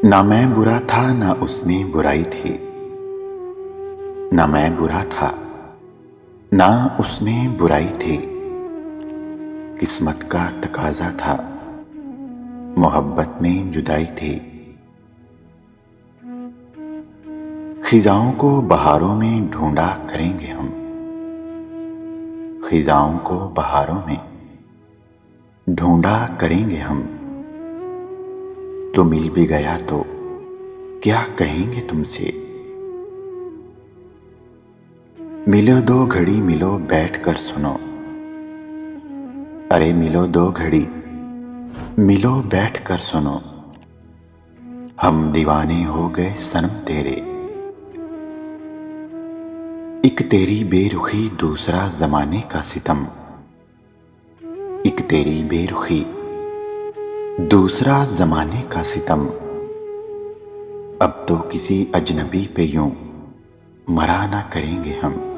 ना मैं बुरा था ना उसमें बुराई थी। ना मैं बुरा था ना उसमें बुराई थी। किस्मत का तकाजा था, मोहब्बत में जुदाई थी। खिजाओं को बहारों में ढूंढा करेंगे हम। खिजाओं को बहारों में ढूंढा करेंगे हम। तो मिल भी गया तो क्या कहेंगे तुमसे। मिलो दो घड़ी मिलो बैठ कर सुनो। अरे मिलो दो घड़ी मिलो बैठ कर सुनो। हम दीवाने हो गए सनम तेरे। एक तेरी बेरुखी दूसरा जमाने का सितम। एक तेरी बेरुखी दूसरा जमाने का सितम। अब तो किसी अजनबी पे यूं मरा ना करेंगे हम।